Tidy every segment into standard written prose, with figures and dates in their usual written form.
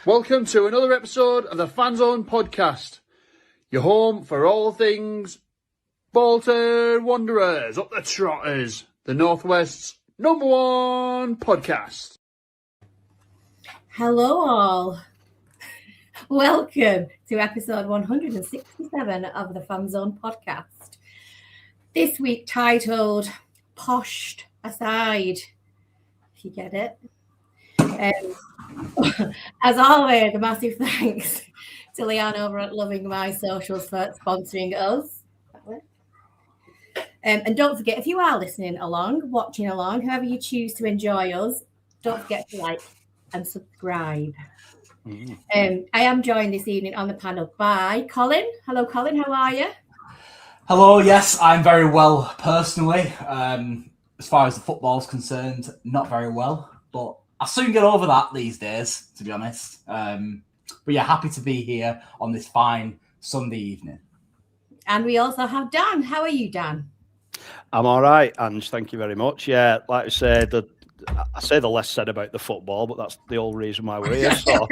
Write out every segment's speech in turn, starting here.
Welcome to another episode of the Fanzone Podcast, your home for all things Bolton Wanderers, up the Trotters, the Northwest's #1 podcast. Hello all. Welcome to episode 167 of the Fanzone Podcast. This week titled Posh-ed Aside, if you get it. As always, a massive thanks to Leanne over at Loving My Socials for sponsoring us. And don't forget, if you are listening along, watching along, however you choose to enjoy us, don't forget to like and subscribe. I am joined this evening on the panel by Colin. Hello, Colin. How are you? Hello. Yes, I'm very well personally. As far as the football's concerned, not very well, but I'll soon get over that these days, to be honest. But yeah, happy to be here on this fine Sunday evening. And we also have Dan. How are you, Dan? I'm all right, Ange. Thank you very much. Yeah, like I said, the less said about the football, but that's the whole reason why we're here. So,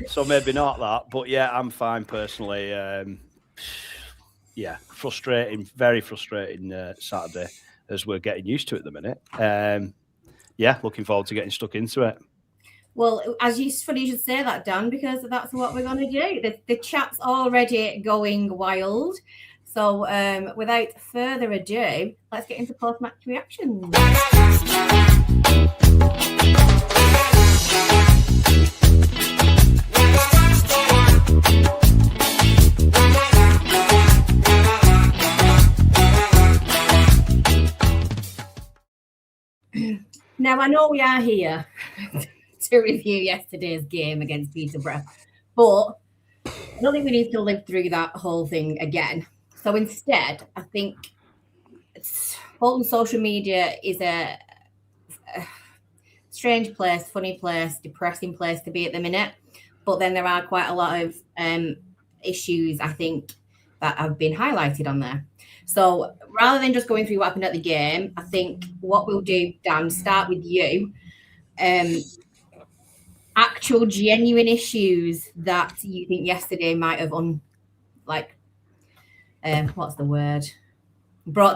so maybe not that, but yeah, I'm fine personally. Yeah, frustrating, very frustrating Saturday as we're getting used to it at the minute. Yeah, looking forward to getting stuck into it. Well, it's funny you should say that, Dan, because that's what we're going to do. The chat's already going wild. So without further ado, let's get into post-match reactions. Now, I know we are here to review yesterday's game against Peterborough, but I don't think we need to live through that whole thing again. So instead, I think Bolton social media is a strange place, funny place, depressing place to be at the minute. But then there are quite a lot of issues, I think, that have been highlighted on there. So rather than just going through what happened at the game, I think what we'll do, Dan, start with you. Actual genuine issues that you think yesterday might have brought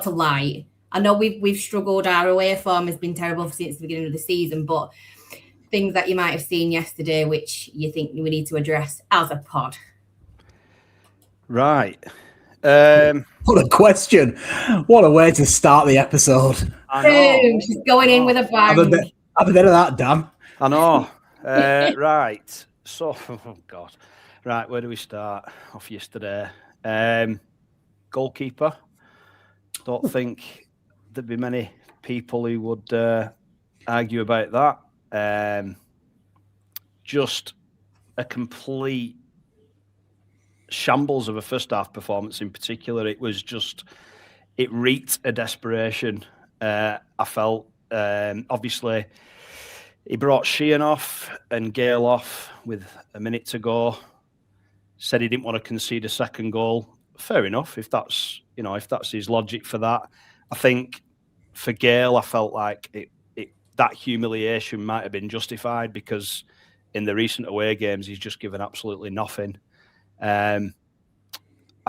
to light. I know we've struggled. Our away form has been terrible since the beginning of the season, but things that you might have seen yesterday which you think we need to address as a pod. Right. What a question. What a way to start the episode. Boom, she's going in with a bang. Have a bit of that, Dan. I know. Right. So, oh God. Right, where do we start off yesterday? Goalkeeper. Don't think there'd be many people who would argue about that. Just a complete shambles of a first half performance in particular. It reeked a desperation. I felt, obviously, he brought Sheehan off and Gale off with a minute to go. Said he didn't want to concede a second goal. Fair enough, if that's his logic for that. I think for Gale, I felt like that humiliation might have been justified because in the recent away games, he's just given absolutely nothing. I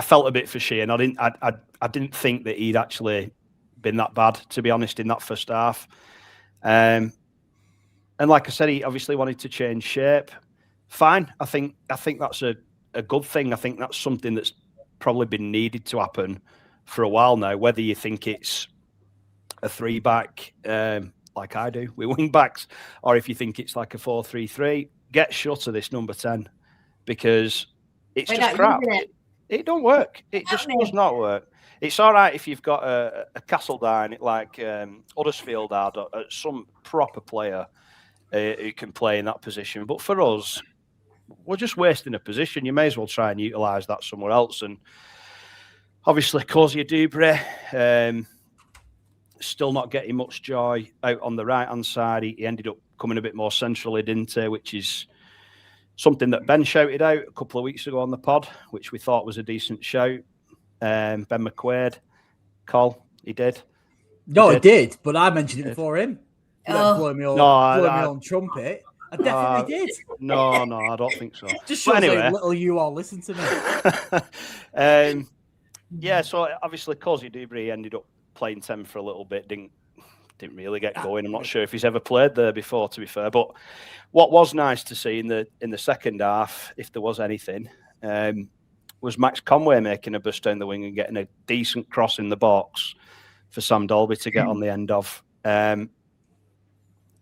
felt a bit for Sheehan. I didn't think that he'd actually been that bad, to be honest, in that first half. And like I said, he obviously wanted to change shape. Fine. I think that's a good thing. I think that's something that's probably been needed to happen for a while now. Whether you think it's a 3-back, like I do, with wing backs, or if you think it's like a 4-3-3, get shut of this number 10 because it's just crap. It don't work. It just does not work. It's all right if you've got a Castledine like Huddersfield had, some proper player who can play in that position. But for us, we're just wasting a position. You may as well try and utilise that somewhere else. And obviously, Kozia Dubre, still not getting much joy out on the right-hand side. He ended up coming a bit more centrally, didn't he? Which is something that Ben shouted out a couple of weeks ago on the pod, which we thought was a decent shout. Ben McQuaid, Col, he did. No, he did, but I mentioned it before him. Blowing me my own trumpet. I definitely did. No, I don't think so. Just shows how little you all listen to me. Yeah, so obviously Kozia Dubre ended up playing 10 for a little bit, didn't really get going. I'm not sure if he's ever played there before, to be fair. But what was nice to see in the second half, if there was anything, was Max Conway making a bust down the wing and getting a decent cross in the box for Sam Dolby to get on the end of.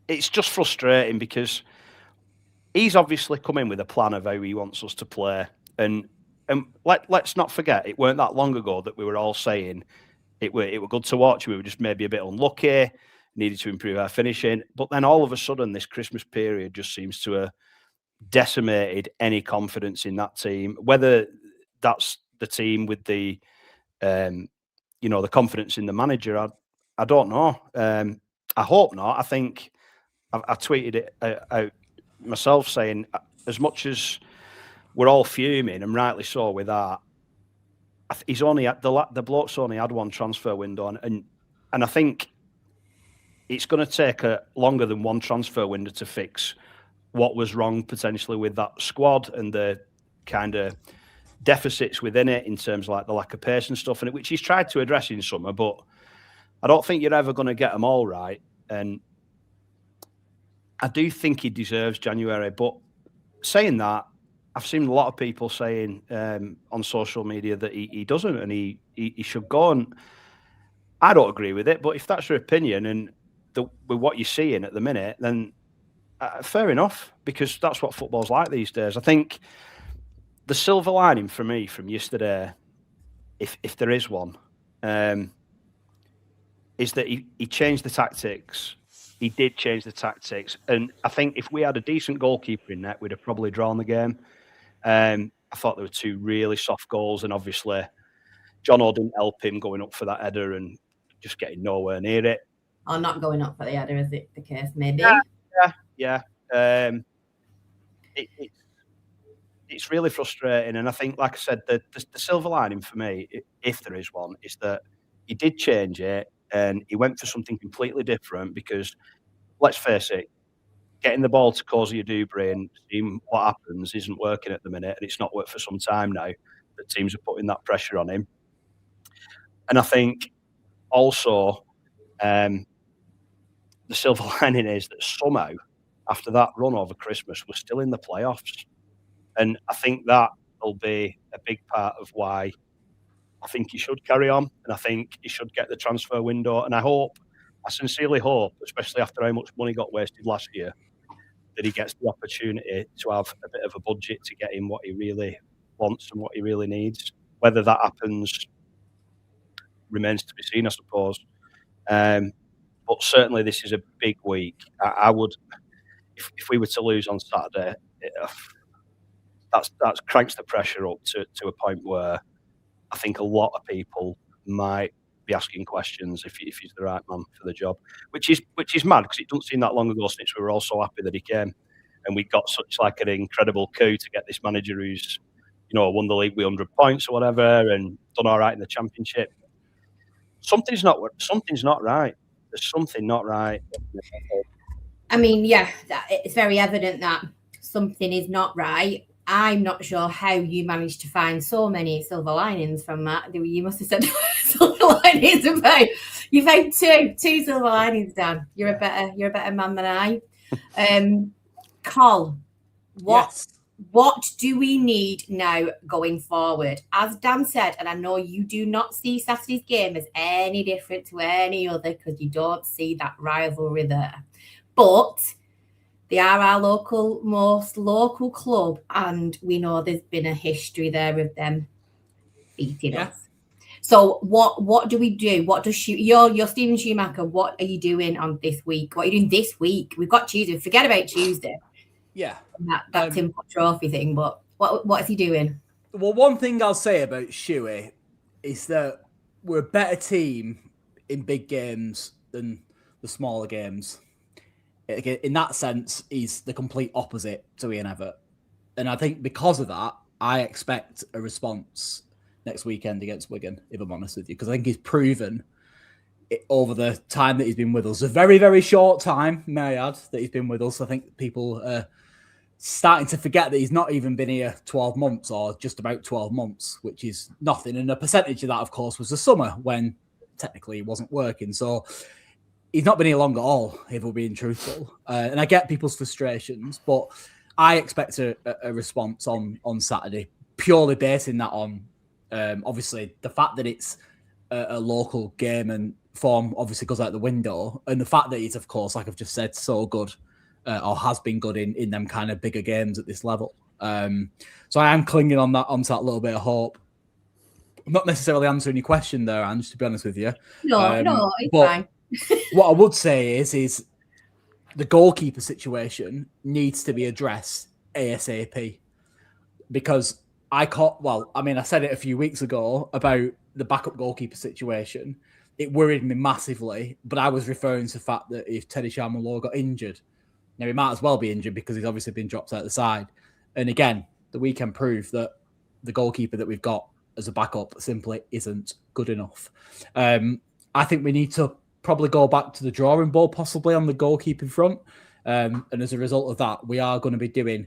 It's just frustrating because he's obviously come in with a plan of how he wants us to play. And let's not forget, it weren't that long ago that we were all saying it were good to watch. We were just maybe a bit unlucky, needed to improve our finishing. But then all of a sudden, this Christmas period just seems to have decimated any confidence in that team. Whether that's the team with the, the confidence in the manager, I don't know. I hope not. I think I tweeted it out myself saying, as much as we're all fuming, and rightly so with that, he's only the bloke's only had one transfer window, and I think it's going to take longer than one transfer window to fix what was wrong potentially with that squad and the kind of deficits within it in terms of like the lack of pace and stuff, and which he's tried to address in summer, but I don't think you're ever going to get them all right. And I do think he deserves January. But saying that, I've seen a lot of people saying on social media that he doesn't and he should go. And I don't agree with it. But if that's your opinion and with what you're seeing at the minute, then fair enough, because that's what football's like these days. I think the silver lining for me from yesterday, if there is one, is that he changed the tactics. He did change the tactics. And I think if we had a decent goalkeeper in net, we'd have probably drawn the game. I thought there were two really soft goals, and obviously John O didn't help him going up for that header and just getting nowhere near it. Or not going up for the header, is it the case? Maybe. Yeah. It's really frustrating, and I think, like I said, the silver lining for me, if there is one, is that he did change it and he went for something completely different. Because let's face it, getting the ball to Kozia Dubre and seeing what happens isn't working at the minute, and it's not worked for some time now. That teams are putting that pressure on him, and I think also the silver lining is that somehow after that run over Christmas, we're still in the playoffs. And I think that will be a big part of why I think he should carry on. And I think he should get the transfer window. And I sincerely hope, especially after how much money got wasted last year, that he gets the opportunity to have a bit of a budget to get him what he really wants and what he really needs. Whether that happens remains to be seen, I suppose. But certainly this is a big week. I would, if we were to lose on Saturday, that cranks the pressure up to a point where I think a lot of people might be asking questions if he's the right man for the job, which is mad, because it doesn't seem that long ago since we were all so happy that he came, and we got such like an incredible coup to get this manager who's won the league with 100 points or whatever and done all right in the championship. Something's not right. There's something not right. I mean, yeah, it's very evident that something is not right. I'm not sure how you managed to find so many silver linings from that. You must have said silver linings about. You found two silver linings, Dan. You're a better man than I. Col, what do we need now going forward? As Dan said, and I know you do not see Saturday's game as any different to any other because you don't see that rivalry there. But they are our most local club, and we know there's been a history there with them beating us. So what do we do? What does you're Stephen Schumacher? What are you doing on this week? What are you doing this week? We've got Tuesday. Forget about Tuesday. Yeah, that Tim Pot Trophy thing. But what is he doing? Well, one thing I'll say about Shuey is that we're a better team in big games than the smaller games. In that sense, he's the complete opposite to Ian Evatt. And I think because of that, I expect a response next weekend against Wigan, if I'm honest with you, because I think he's proven it over the time that he's been with us. A very, very short time, may I add, that he's been with us. I think people are starting to forget that he's not even been here 12 months or just about 12 months, which is nothing. And a percentage of that, of course, was the summer when technically he wasn't working. So he's not been here long at all, if we're being truthful. And I get people's frustrations, but I expect a response on Saturday, purely basing that on, obviously, the fact that it's a local game and form obviously goes out the window. And the fact that he's, of course, like I've just said, so good or has been good in them kind of bigger games at this level. So I am clinging onto that little bit of hope. I'm not necessarily answering your question there, Ange, to be honest with you. No, it's fine. What I would say is the goalkeeper situation needs to be addressed ASAP, because I said it a few weeks ago about the backup goalkeeper situation. It worried me massively, but I was referring to the fact that if Teddy Sharman-Law got injured, now he might as well be injured because he's obviously been dropped out the side. And again, the weekend proved that the goalkeeper that we've got as a backup simply isn't good enough. I think we need to probably go back to the drawing board, possibly on the goalkeeping front. And as a result of that, we are going to be doing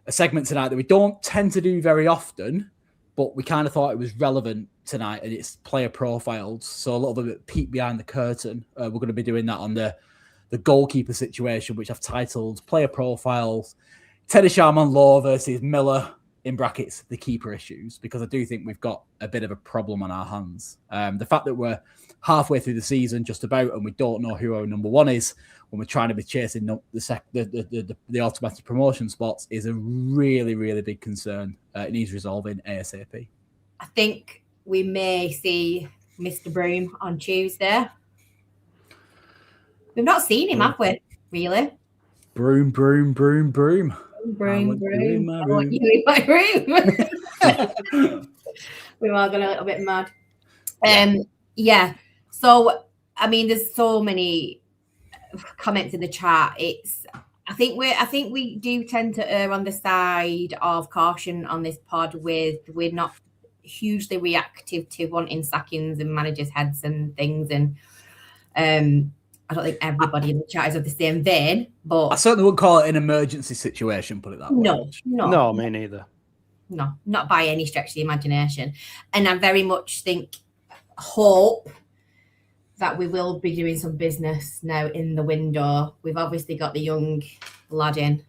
a segment tonight that we don't tend to do very often, but we kind of thought it was relevant tonight, and it's player profiles. So a little bit peek behind the curtain. We're going to be doing that on the goalkeeper situation, which I've titled Player Profiles, Teddy Sharman-Law versus Miller, in brackets, the keeper issues, because I do think we've got a bit of a problem on our hands. The fact that we're halfway through the season, just about, and we don't know who our number one is when we're trying to be chasing the automatic promotion spots is a really, really big concern. It needs resolving ASAP. I think we may see Mr. Broom on Tuesday. We've not seen him, have we? Really? Broom. Broom. I want you in my room. We are going a little bit mad. Yeah. So, I mean, there's so many comments in the chat. I think we do tend to err on the side of caution on this pod. We're not hugely reactive to wanting sackings and managers' heads and things, and I don't think everybody in the chat is of the same vein, but I certainly wouldn't call it an emergency situation, put it that way. No, me neither. No, not by any stretch of the imagination. And I very much hope that we will be doing some business now in the window. We've obviously got the young lad in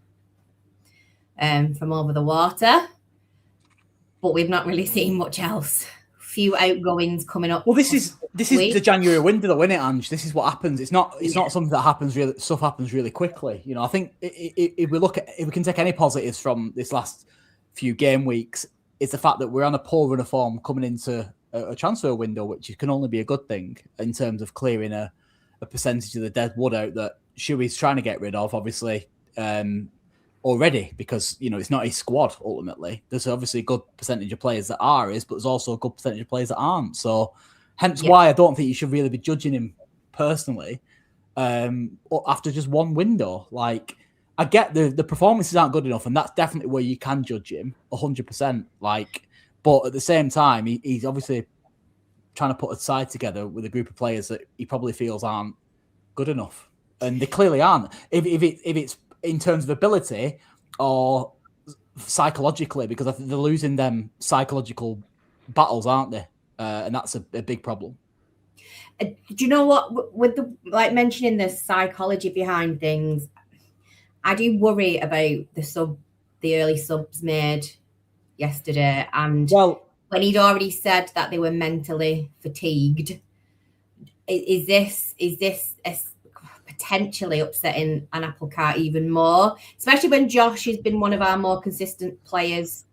from over the water, but we've not really seen much else. Few outgoings coming up. Well, this is the January window, though, isn't it, Ange? This is what happens. It's not something that happens really. Stuff happens really quickly. You know, I think if we can take any positives from this last few game weeks, it's the fact that we're on a poor run of form coming into a transfer window, which can only be a good thing in terms of clearing a percentage of the dead wood out that Shuey's trying to get rid of, obviously. Already, because it's not his squad ultimately. There's obviously a good percentage of players that are his, but there's also a good percentage of players that aren't. So hence why I don't think you should really be judging him personally after just one window. Like, I get the performances aren't good enough, and that's definitely where you can judge him 100%. Like, but at the same time, he's obviously trying to put a side together with a group of players that he probably feels aren't good enough, and they clearly aren't. If it's in terms of ability or psychologically, because I think they're losing them psychological battles, aren't they? And that's a big problem. Do you know what? With mentioning the psychology behind things, I do worry about the early subs made yesterday, and when he'd already said that they were mentally fatigued. Is this potentially upsetting an apple cart even more, especially when Josh has been one of our more consistent players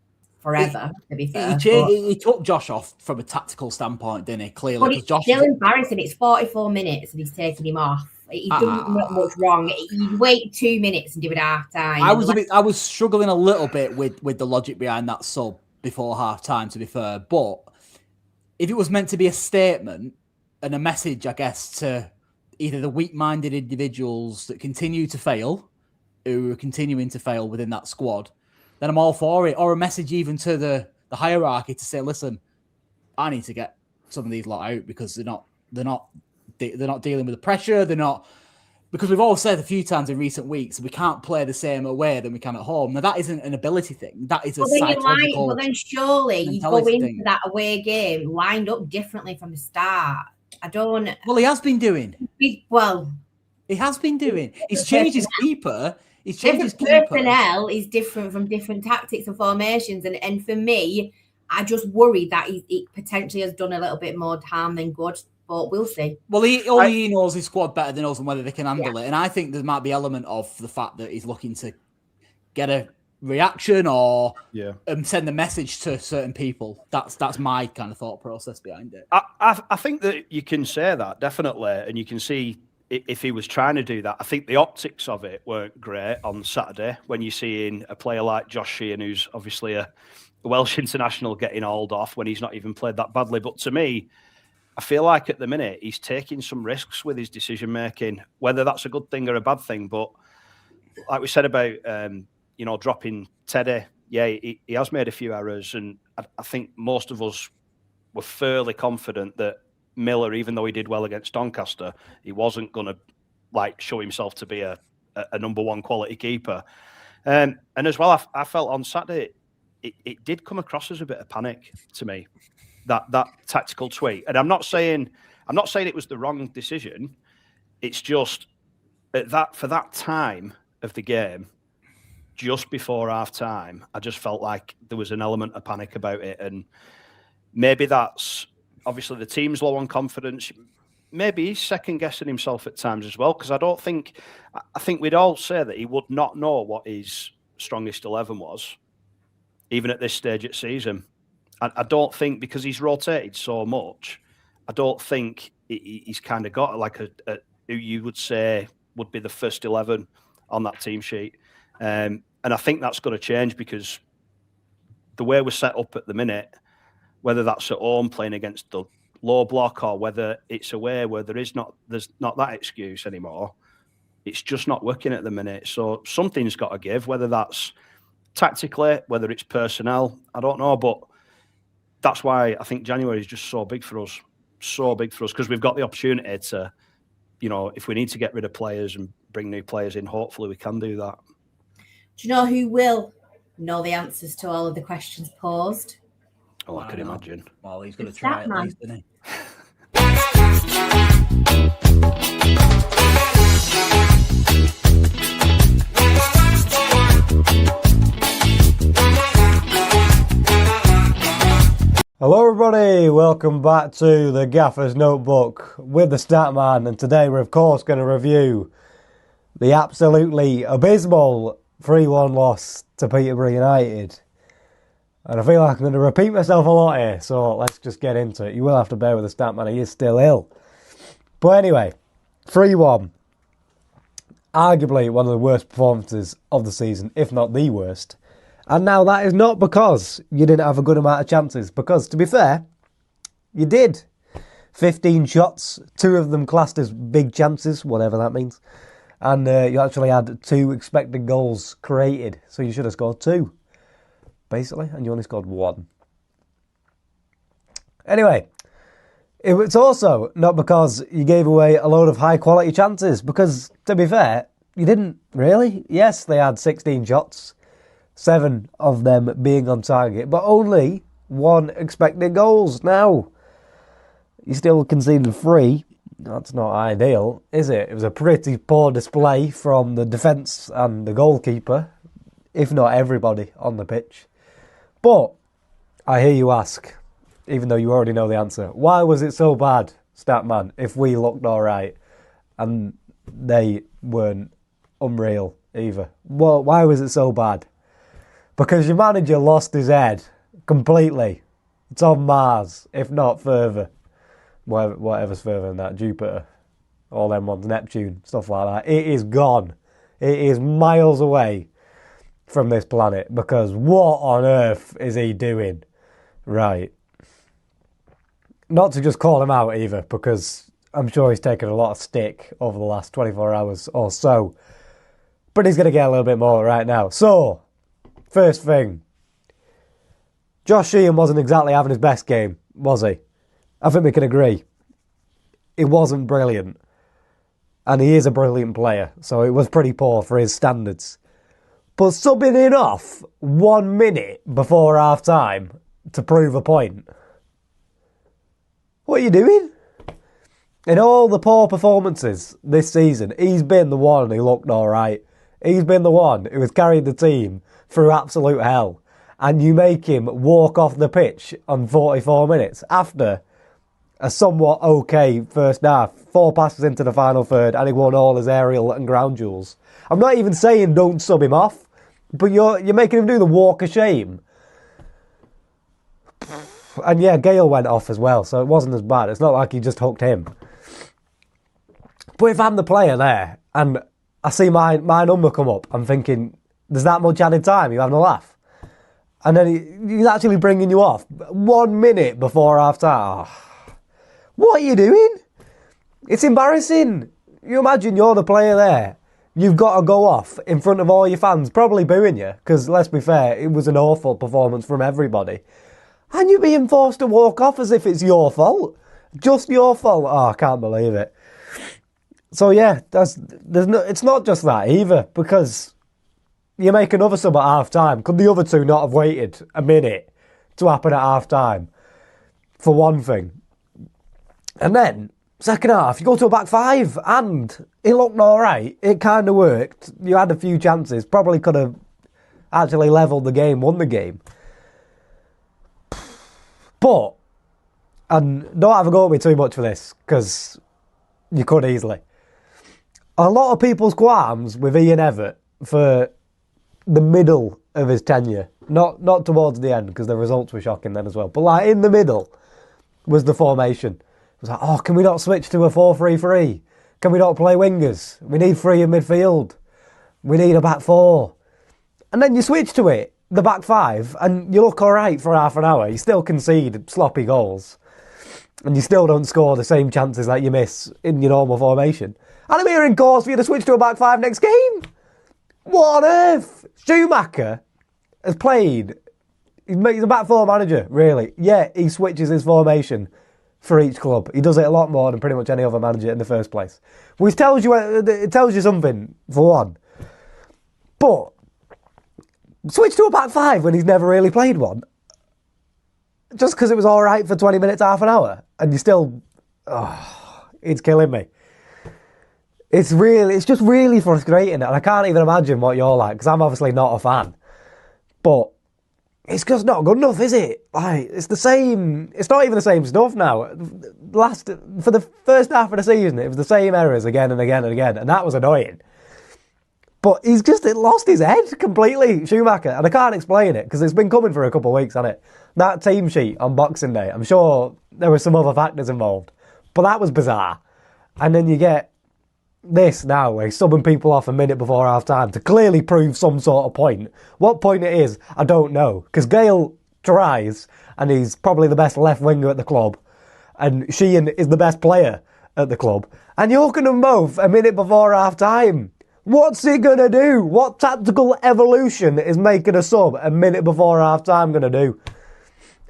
forever, to be fair. He took Josh off from a tactical standpoint, didn't he? Clearly, But it's still embarrassing. It's 44 minutes and he's taking him off. He's done not much wrong. You wait 2 minutes and do it half time. I was struggling a little bit with the logic behind that sub before half time, to be fair. But if it was meant to be a statement and a message, I guess, to either the weak-minded individuals that continue to fail, who are continuing to fail within that squad, then I'm all for it. Or a message even to the hierarchy to say, listen, I need to get some of these lot out because they're not dealing with the pressure. They're not, because we've all said a few times in recent weeks, we can't play the same away than we can at home. Now that isn't an ability thing. That is a psychological. But then surely you go into that away game lined up differently from the start. I don't. Well, he has been doing. He has been doing. He's changed his keeper. Personnel is different from different tactics and formations, and for me, I just worry that he potentially has done a little bit more harm than good. But we'll see. Well, he knows his squad better than us and whether they can handle it. And I think there might be element of the fact that he's looking to get a reaction or send a message to certain people. That's my kind of thought process behind it. I think that you can say that, definitely. And you can see if he was trying to do that. I think the optics of it weren't great on Saturday when you're seeing a player like Josh Sheehan, who's obviously a Welsh international, getting hauled off when he's not even played that badly. But to me, I feel like at the minute he's taking some risks with his decision making, whether that's a good thing or a bad thing. But like we said about, dropping Teddy, he has made a few errors. And I think most of us were fairly confident that Miller, even though he did well against Doncaster, he wasn't going to show himself to be a number one quality keeper. And as well, I felt on Saturday, it did come across as a bit of panic to me. That tactical tweak, and I'm not saying it was the wrong decision. It's just for that time of the game, just before half time, I just felt like there was an element of panic about it, and maybe that's obviously the team's low on confidence. Maybe he's second guessing himself at times as well, because I think we'd all say that he would not know what his strongest 11 was, even at this stage of season. I don't think, because he's rotated so much, I don't think he's kind of got who you would say would be the first 11 on that team sheet. And I think that's going to change, because the way we're set up at the minute, whether that's at home playing against the low block or whether it's away where there's not that excuse anymore, it's just not working at the minute. So something's got to give, whether that's tactically, whether it's personnel, I don't know, but that's why I think January is just so big for us, because we've got the opportunity to, if we need to get rid of players and bring new players in, hopefully we can do that. Do you know who will know the answers to all of the questions posed? Oh, I can imagine. Well, he's going to try at least, isn't he? Hello everybody, welcome back to the Gaffer's Notebook with the Statman, and today we're of course going to review the absolutely abysmal 3-1 loss to Peterborough United. And I feel like I'm going to repeat myself a lot here, so let's just get into it. You will have to bear with the Statman, he is still ill. But anyway, 3-1. Arguably one of the worst performances of the season, if not the worst. And now that is not because you didn't have a good amount of chances, because to be fair, you did. 15 shots, 2 of them classed as big chances, whatever that means. And you actually had 2 expected goals created, so you should have scored 2, basically, and you only scored 1. Anyway, it's also not because you gave away a load of high quality chances, because to be fair, you didn't really. Yes, they had 16 shots. 7 of them being on target, but only 1 expected goals. Now, you still conceded 3. That's not ideal, is it? It was a pretty poor display from the defence and the goalkeeper, if not everybody on the pitch. But I hear you ask, even though you already know the answer, why was it so bad, Statman, if we looked all right and they weren't unreal either? Well, why was it so bad? Because your manager lost his head completely. It's on Mars, if not further. Whatever's further than that, Jupiter, all them ones, Neptune, stuff like that. It is gone. It is miles away from this planet, because what on earth is he doing? Right. Not to just call him out either, because I'm sure he's taken a lot of stick over the last 24 hours or so. But he's going to get a little bit more right now. So, first thing. Josh Sheehan wasn't exactly having his best game, was he? I think we can agree. It wasn't brilliant. And he is a brilliant player, so it was pretty poor for his standards. But subbing in off 1 minute before half time to prove a point. What are you doing? In all the poor performances this season, he's been the one who looked alright. He's been the one who has carried the team through absolute hell. And you make him walk off the pitch on 44 minutes after a somewhat okay first half. 4 passes into the final third and he won all his aerial and ground duels. I'm not even saying don't sub him off, but you're making him do the walk of shame. And yeah, Gale went off as well, so it wasn't as bad. It's not like he just hooked him. But if I'm the player there and I see my number come up, I'm thinking, there's that much added time, you're having a laugh. And then he's actually bringing you off 1 minute before half time. Oh, what are you doing? It's embarrassing. You imagine you're the player there. You've got to go off in front of all your fans, probably booing you, because let's be fair, it was an awful performance from everybody. And you're being forced to walk off as if it's your fault. Just your fault. Oh, I can't believe it. So yeah, it's not just that either, because you make another sub at half time. Could the other two not have waited a minute to happen at half time? For one thing. And then, second half, you go to a back five, and it looked alright. It kind of worked. You had a few chances. Probably could have actually levelled the game, won the game. But, and don't have a go at me too much for this, because you could easily. A lot of people's qualms with Ian Evatt for the middle of his tenure, not towards the end, because the results were shocking then as well, but like in the middle was the formation. It was like, oh, can we not switch to a 4-3-3? Can we not play wingers? We need 3 in midfield. We need a back 4. And then you switch to it, the back 5, and you look alright for half an hour. You still concede sloppy goals. And you still don't score the same chances that you miss in your normal formation. And I'm hearing calls for you to switch to a back 5 next game. What on earth? Schumacher has played. He's a back 4 manager, really. Yeah, he switches his formation for each club. He does it a lot more than pretty much any other manager in the first place. Which tells you something, for one. But switch to a back 5 when he's never really played one. Just because it was alright for 20 minutes, half an hour. And you still... Oh, it's killing me. It's just really frustrating. And I can't even imagine what you're like, because I'm obviously not a fan. But it's just not good enough, is it? Like, it's the same... It's not even the same stuff now. For the first half of the season, it was the same errors again and again and again. And that was annoying. But he's just lost his head completely, Schumacher. And I can't explain it, because it's been coming for a couple of weeks, hasn't it? That team sheet on Boxing Day, I'm sure there were some other factors involved. But that was bizarre. And then you get this now, where he's subbing people off a minute before half time to clearly prove some sort of point. What point it is, I don't know. Because Gale tries, and he's probably the best left winger at the club. And Sheehan is the best player at the club. And you're hooking them both a minute before half time. What's he going to do? What tactical evolution is making a sub a minute before half time going to do?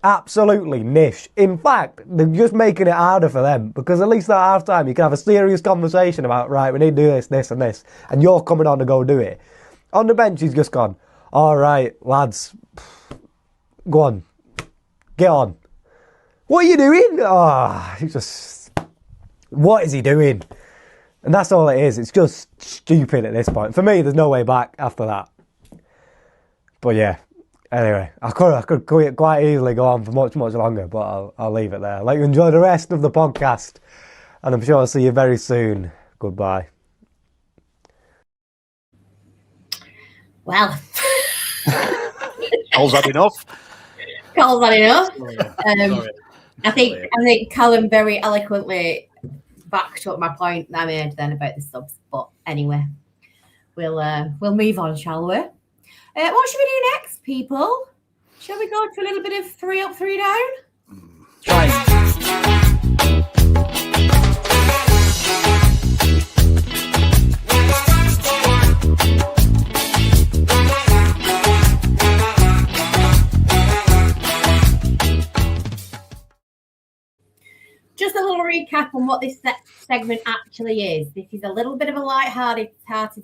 Absolutely niche. In fact, they're just making it harder for them, because at least at half time you can have a serious conversation about, right, we need to do this, this and this, and you're coming on to go do it. On the bench he's just gone, all right, lads, go on, get on. What are you doing? What is he doing? And that's all it is. It's just stupid at this point. For me, there's no way back after that. But yeah, anyway, I could quite easily go on for much longer, but I'll leave it there. I'll let you enjoy the rest of the podcast, and I'm sure I'll see you very soon. Goodbye. Well, All's had enough. Cole's had enough. Sorry. I think Callum very eloquently backed up my point that I made then about the subs. But anyway, we'll move on, shall we? What should we do next, people? Shall we go to a little bit of 3 up, 3 down? Try. Just a little recap on what this segment actually is. This is a little bit of a light-hearted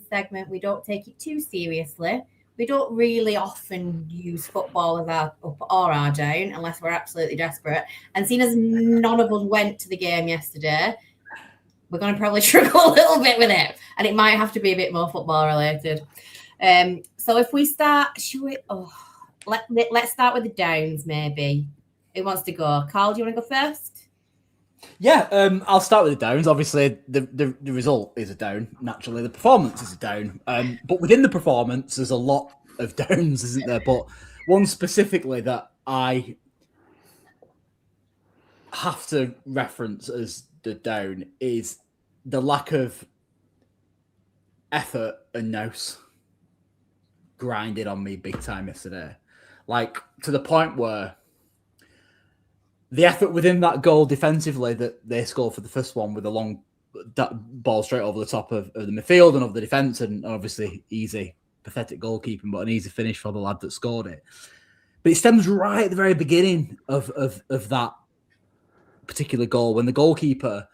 segment. We don't take it too seriously. We don't really often use football as our up or our down unless we're absolutely desperate. And seeing as none of us went to the game yesterday, we're going to probably struggle a little bit with it. And it might have to be a bit more football related. So if we start, let's start with the downs maybe. Who wants to go? Carl, do you want to go first? Yeah, I'll start with the downs. Obviously, the result is a down. Naturally, the performance is a down. But within the performance, there's a lot of downs, isn't there? But one specifically that I have to reference as the down is the lack of effort and nous grinded on me big time yesterday. Like, to the point where the effort within that goal defensively that they scored for the first one with a long ball straight over the top of the midfield and of the defence, and obviously easy, pathetic goalkeeping, but an easy finish for the lad that scored it. But it stems right at the very beginning of that particular goal when the goalkeeper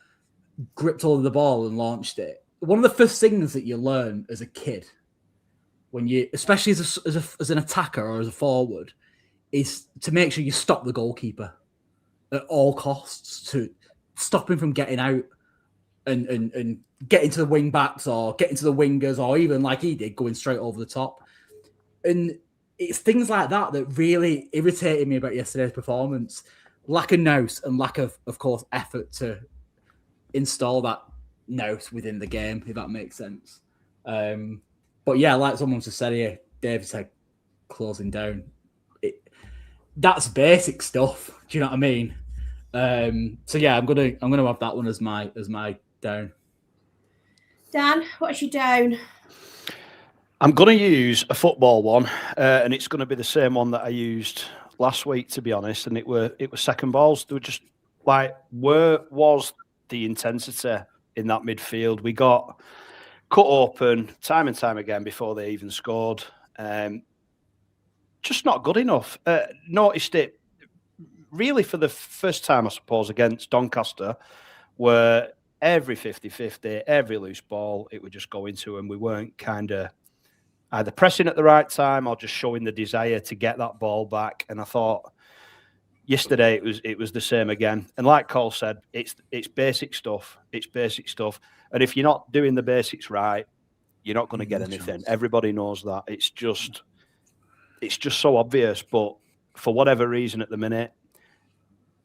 gripped hold of the ball and launched it. One of the first things that you learn as a kid, when you, especially as an attacker or as a forward, is to make sure you stop the goalkeeper at all costs, to stop him from getting out and getting to the wing backs or getting to the wingers, or even like he did, going straight over the top. And it's things like that that really irritated me about yesterday's performance. Lack of nous and lack of course, effort to install that nous within the game, if that makes sense. But yeah, like someone just said here, Dave said closing down. That's basic stuff. Do you know what I mean? So yeah, I'm gonna have that one as my down. Dan, what's your down? I'm gonna use a football one, and it's gonna be the same one that I used last week, to be honest. And it was second balls. They were just like, where was the intensity in that midfield? We got cut open time and time again before they even scored. Just not good enough. Noticed it really for the first time, I suppose, against Doncaster, where every 50-50, every loose ball, it would just go into, and we weren't kind of either pressing at the right time or just showing the desire to get that ball back. And I thought yesterday it was the same again. And like Cole said, it's basic stuff. It's basic stuff. And if you're not doing the basics right, you're not going to get anything. Everybody knows that. It's just so obvious, but for whatever reason at the minute,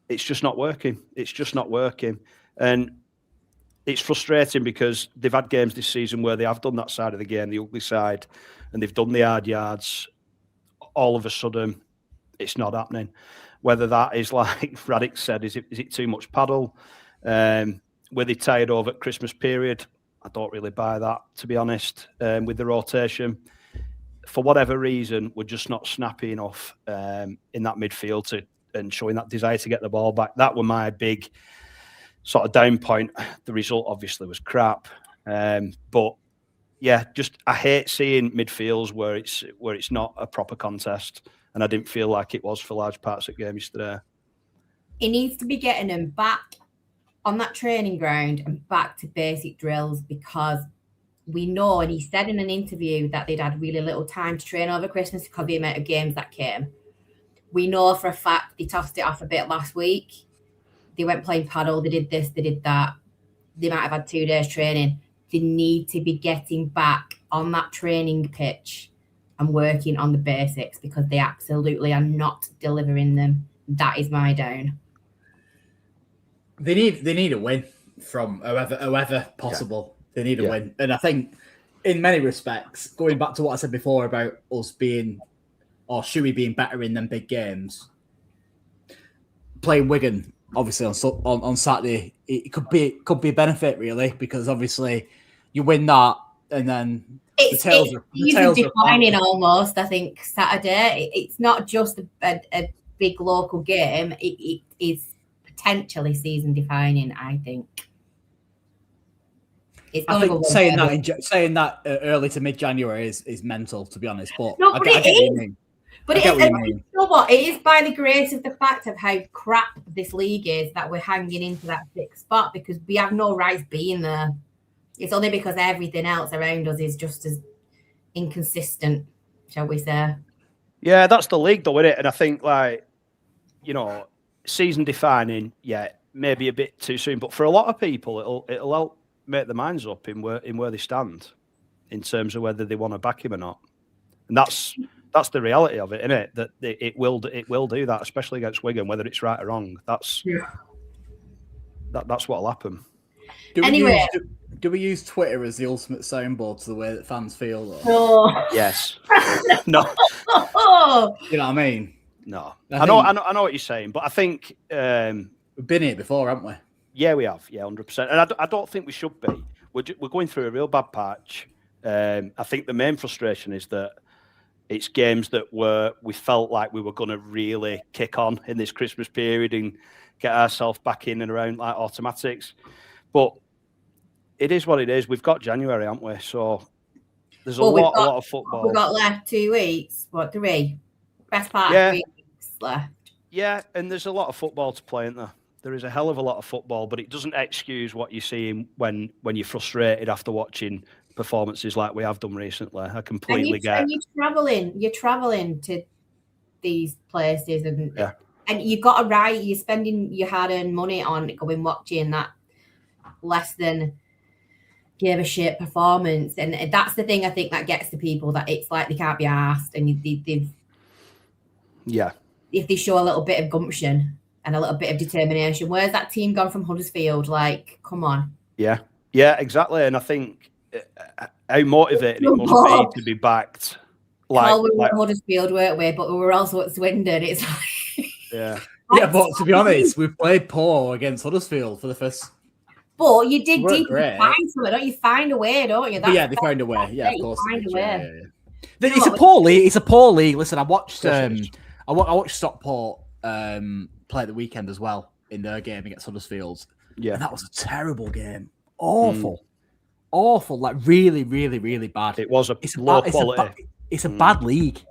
it's just not working. It's just not working. And it's frustrating because they've had games this season where they have done that side of the game, the ugly side, and they've done the hard yards. All of a sudden, it's not happening. Whether that is, like Radic said, is it too much paddle? Were they tired over at Christmas period? I don't really buy that, to be honest, with the rotation. For whatever reason, we're just not snappy enough in that midfield and showing that desire to get the ball back. That were my big sort of down point. The result obviously was crap, but yeah, just I hate seeing midfields where it's not a proper contest, and I didn't feel like it was for large parts of the game yesterday. He needs to be getting them back on that training ground and back to basic drills, because we know, and he said in an interview, that they'd had really little time to train over Christmas because of the amount of games that came. We know for a fact they tossed it off a bit last week. They went playing paddle, they did this, they did that. They might have had 2 days training. They need to be getting back on that training pitch and working on the basics, because they absolutely are not delivering them. That is my down. They need a win from however possible. Yeah. They need a win. And I think in many respects, going back to what I said before about us being, or Shuey being better in them big games, playing Wigan, obviously on Saturday, it could be a benefit really, because obviously you win that and then it's defining almost. I think Saturday, it's not just a big local game. It is potentially season defining. I think. I think saying that early to mid-January is mental, to be honest. But no, I get what you mean. But you know what? It is by the grace of the fact of how crap this league is that we're hanging into that 6th spot, because we have no rights being there. It's only because everything else around us is just as inconsistent, shall we say? Yeah, that's the league, though, isn't it? And I think, like, season defining, maybe a bit too soon. But for a lot of people, it'll help make their minds up in where they stand in terms of whether they want to back him or not. And that's the reality of it, isn't it? That it will do that, especially against Wigan, whether it's right or wrong. That's what'll happen. Do we use Twitter as the ultimate soundboard to the way that fans feel, though? No. Yes. No. You know what I mean? No. I know what you're saying, but I think we've been here before, haven't we? Yeah, we have. Yeah, 100%. And I don't think we should be. We're going through a real bad patch. I think the main frustration is that it's games that we felt like we were going to really kick on in this Christmas period and get ourselves back in and around like automatics. But it is what it is. We've got January, haven't we? So there's a lot of football. We've got left 2 weeks. What, 3? Best part of 3 weeks left. Yeah, and there's a lot of football to play, isn't there? There is a hell of a lot of football, but it doesn't excuse what you're seeing when you're frustrated after watching performances like we have done recently. I completely get. And you're traveling to these places, and you got a right. You're spending your hard-earned money on going watching that less than give a shit performance, and that's the thing I think that gets to people, that it's like they can't be asked, and if they show a little bit of gumption and a little bit of determination. Where's that team gone from Huddersfield? Like, come on. Yeah, exactly. And I think how motivated it must be to be backed. We were at Huddersfield, weren't we? But we were also at Swindon. It's like... Yeah. Yeah, but to be honest, we played poor against Huddersfield for the first... But you dig deep and find something, don't you? Find a way, don't you? They found a way. Yeah, of course. Find a way. Yeah. It's a poor league. Listen, I watched Stockport play at the weekend as well in their game against Huddersfield. Yeah, and that was a terrible game. Awful, like really, really, really bad. It was low quality. It's a bad league,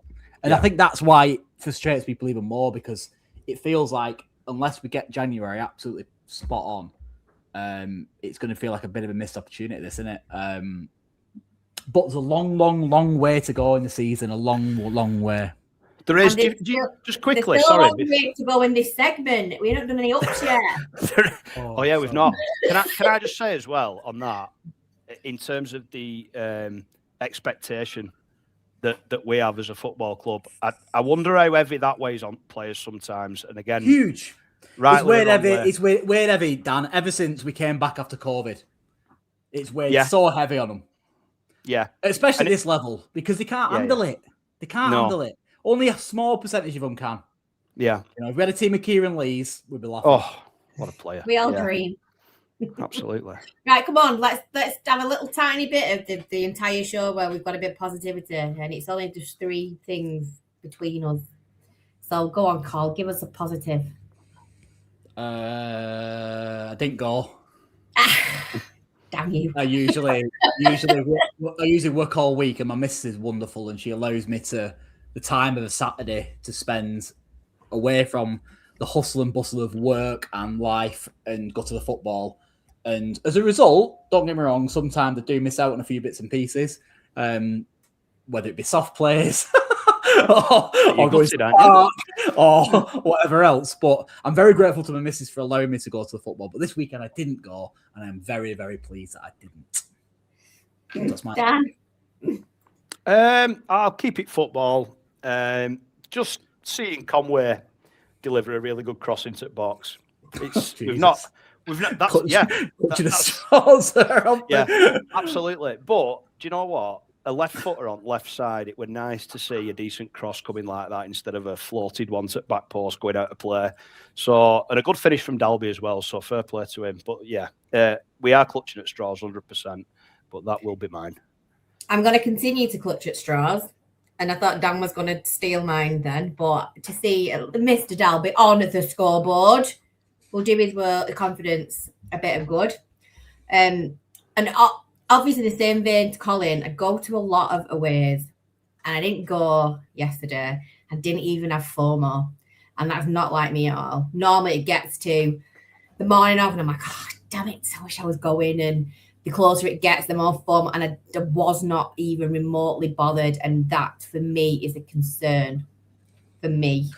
and I think that's why it frustrates people even more, because it feels like unless we get January absolutely spot on, it's going to feel like a bit of a missed opportunity, this, isn't it? But there's a long, long, long way to go in the season. A long, long way. There is. Just quickly, there's sorry. A long way to go in this segment. We haven't done any ups yet. We've not. Can I just say as well on that, in terms of the expectation that we have as a football club, I wonder how heavy that weighs on players sometimes. And again, huge. Right. It's weighed heavy, Dan. Ever since we came back after COVID, it's weighed so heavy on them. Yeah, especially at this level, because they can't handle it. They can't handle it. Only a small percentage of them can. Yeah. If we had a team of Kieran Lees, we'd be laughing. Oh, what a player. We all agree. Absolutely. Right, come on. Let's have a little tiny bit of the entire show where we've got a bit of positivity, and it's only just 3 things between us. So go on, Carl. Give us a positive. I didn't go. Damn you. I usually work all week, and my missus is wonderful, and she allows me the time of a Saturday to spend away from the hustle and bustle of work and life and go to the football. And as a result, don't get me wrong, sometimes I do miss out on a few bits and pieces, whether it be soft plays or going to the park or whatever else. But I'm very grateful to my missus for allowing me to go to the football. But this weekend I didn't go, and I'm very, very pleased that I didn't. That's my Dan? I'll keep it football. Just seeing Conway deliver a really good cross into the box. We've not. That's absolutely. But do you know what? a left footer on left side, it was nice to see a decent cross coming like that instead of a floated one at back post going out of play. So, and a good finish from Dalby as well. So fair play to him. But yeah, we are clutching at straws 100%, but that will be mine. I'm going to continue to clutch at straws. And I thought Dan was going to steal mine then. But to see Mr. Dalby on the scoreboard will do his confidence a bit of good. And obviously, the same vein to Colin, I go to a lot of aways, and I didn't go yesterday. I didn't even have FOMO, and that's not like me at all. Normally, it gets to the morning of, and I'm like, oh, damn it, I wish I was going. And the closer it gets, the more FOMO, and I was not even remotely bothered, and that, for me, is a concern for me.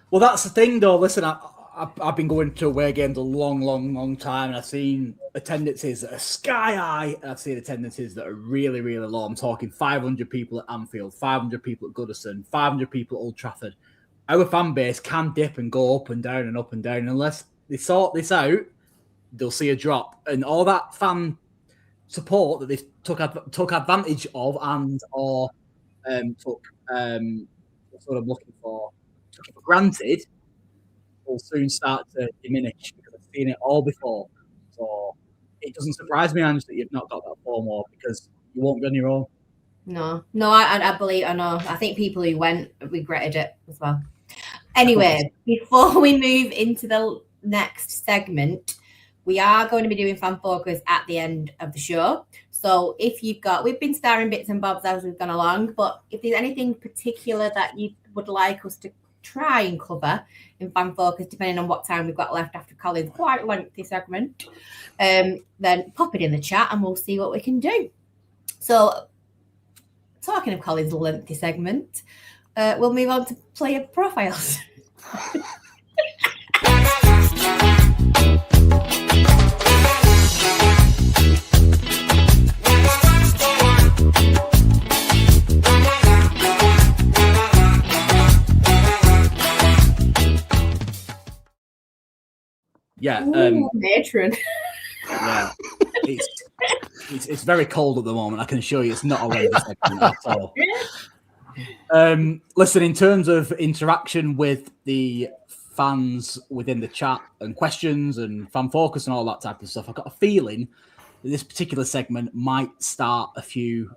Well, that's the thing, though. Listen, I've been going to away games a long time, and I've seen attendances that are sky high, and I've seen attendances that are really, really low. I'm talking 500 people at Anfield, 500 people at Goodison, 500 people at Old Trafford. Our fan base can dip and go up and down and up and down. Unless they sort this out, they'll see a drop. And all that fan support that they took advantage of and or took sort of looking for, took it for granted, will soon start to diminish because I've seen it all before. So it doesn't surprise me, Ange, that you've not got that FOMO because you won't be on your own. No, I believe, I know. I think people who went regretted it as well. Anyway, before we move into the next segment, we are going to be doing Fan Focus at the end of the show. So if you've got, we've been starring bits and bobs as we've gone along, but if there's anything particular that you would like us to try and cover in Fan Focus, depending on what time we've got left after Colin's quite lengthy segment, then pop it in the chat and we'll see what we can do. So, talking of Colin's lengthy segment, we'll move on to player profiles. Yeah, matron. Yeah, it's very cold at the moment. I can assure you, it's not a lengthy segment at all. Listen, in terms of interaction with the fans within the chat and questions and fan focus and all that type of stuff, I've got a feeling that this particular segment might start a few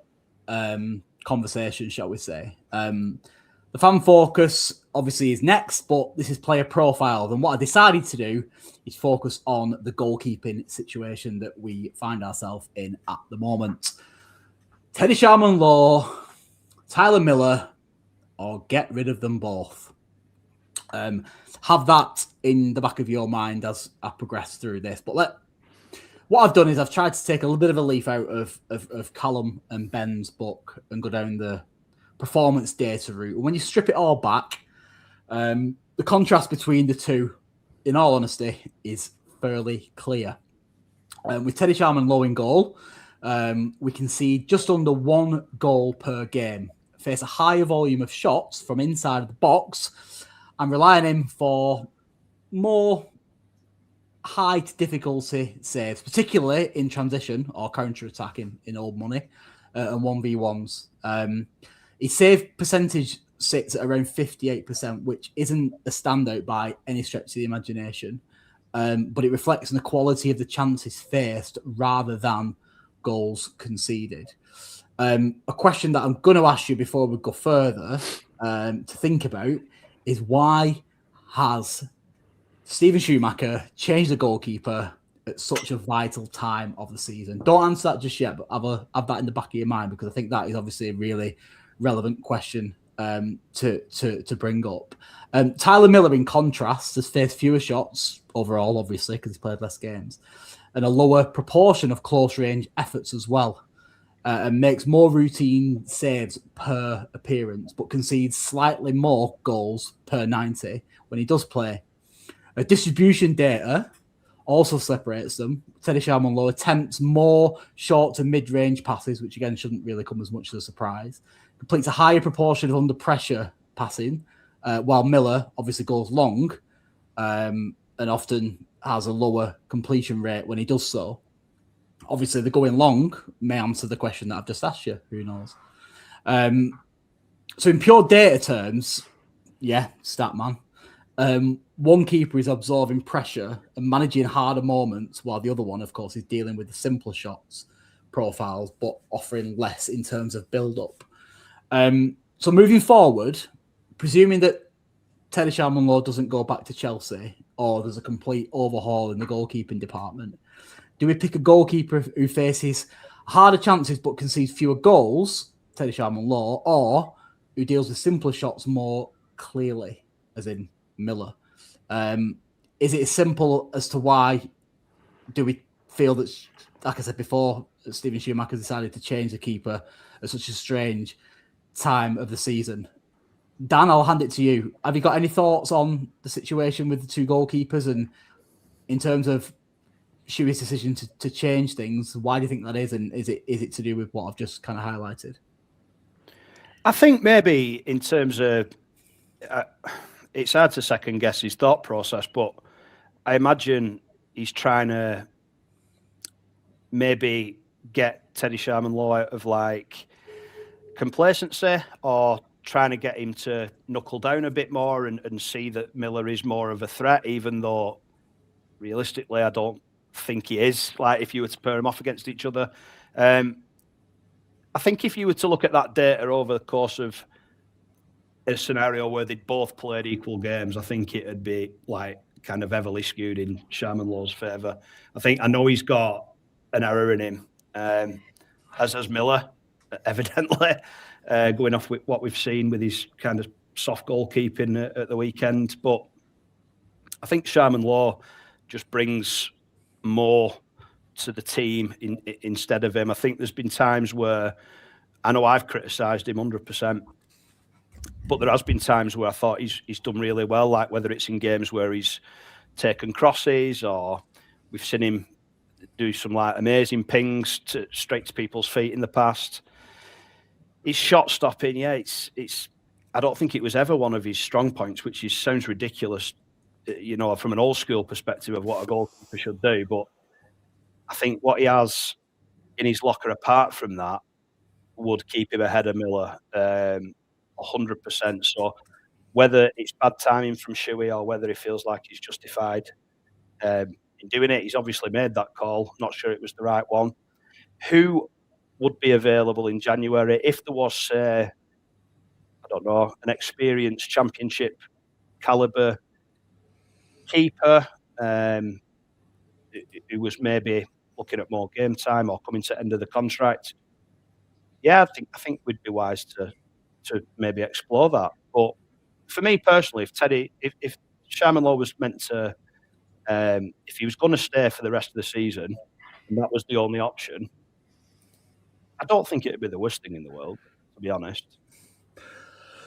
conversations, shall we say. The fan focus obviously is next, but this is player profile. And what I decided to do is focus on the goalkeeping situation that we find ourselves in at the moment. Teddy Sharman-Law, Tyler Miller, or get rid of them both. Have that in the back of your mind as I progress through this. But what I've done is I've tried to take a little bit of a leaf out of Callum and Ben's book and go down the performance data route. When you strip it all back, the contrast between the two, in all honesty, is fairly clear. With Teddy Sharman-Law in goal, we can see just under 1 goal per game, face a higher volume of shots from inside of the box, and rely on him for more high difficulty saves, particularly in transition or counter-attacking in old money and 1v1s. His save percentage sits at around 58%, which isn't a standout by any stretch of the imagination, but it reflects on the quality of the chances faced rather than goals conceded. A question that I'm going to ask you before we go further to think about is, why has Steven Schumacher changed the goalkeeper at such a vital time of the season? Don't answer that just yet, but have that in the back of your mind, because I think that is obviously a really relevant question to bring up. Tyler Miller, in contrast, has faced fewer shots overall, obviously, because he's played less games, and a lower proportion of close-range efforts as well, and makes more routine saves per appearance, but concedes slightly more goals per 90 when he does play. Distribution data also separates them. Teddy Sharman-Law attempts more short to mid-range passes, which again shouldn't really come as much as a surprise. Completes a higher proportion of under-pressure passing, while Miller obviously goes long and often has a lower completion rate when he does so. obviously the going long may answer the question that I've just asked you. Who knows? So in pure data terms, yeah, stat man. One keeper is absorbing pressure and managing harder moments, while the other one, of course, is dealing with the simpler shots profiles, but offering less in terms of build-up. So moving forward, presuming that Teddy Sharman-Law doesn't go back to Chelsea or there's a complete overhaul in the goalkeeping department, do we pick a goalkeeper who faces harder chances but concedes fewer goals, Teddy Sharman-Law, or who deals with simpler shots more clearly, as in Miller? Is it as simple as to why do we feel that, like I said before, Steven Schumacher decided to change the keeper at such a strange time of the season? Dan, I'll hand it to you. Have you got any thoughts on the situation with the two goalkeepers, and in terms of Shuey's decision to change things? Why do you think that is, and is it to do with what I've just kind of highlighted? I think maybe in terms of it's hard to second guess his thought process, but I imagine he's trying to maybe get Teddy Sharman-Law out of like complacency, or trying to get him to knuckle down a bit more and see that Miller is more of a threat, even though realistically I don't think he is. Like, if you were to pair them off against each other, I think if you were to look at that data over the course of a scenario where they'd both played equal games, I think it'd be like kind of heavily skewed in Sharman-Law's favour. I know he's got an error in him, as has Miller, evidently, going off with what we've seen with his kind of soft goalkeeping at the weekend. But I think Sharman-Law just brings more to the team instead of him. I think there's been times where I know I've criticised him 100%, but there has been times where I thought he's done really well, like whether it's in games where he's taken crosses or we've seen him do some like amazing pings straight to people's feet in the past. His shot stopping, yeah, it's. I don't think it was ever one of his strong points, which sounds ridiculous, you know, from an old school perspective of what a goalkeeper should do. But I think what he has in his locker, apart from that, would keep him ahead of Miller 100%. So whether it's bad timing from Shuey or whether he feels like he's justified in doing it, he's obviously made that call. Not sure it was the right one. Who would be available in January if there was, I don't know, an experienced championship caliber keeper who was maybe looking at more game time or coming to end of the contract? Yeah, I think we'd be wise to maybe explore that. But for me personally, if Sharman-Law was meant to, if he was going to stay for the rest of the season, and that was the only option, I don't think it'd be the worst thing in the world, to be honest.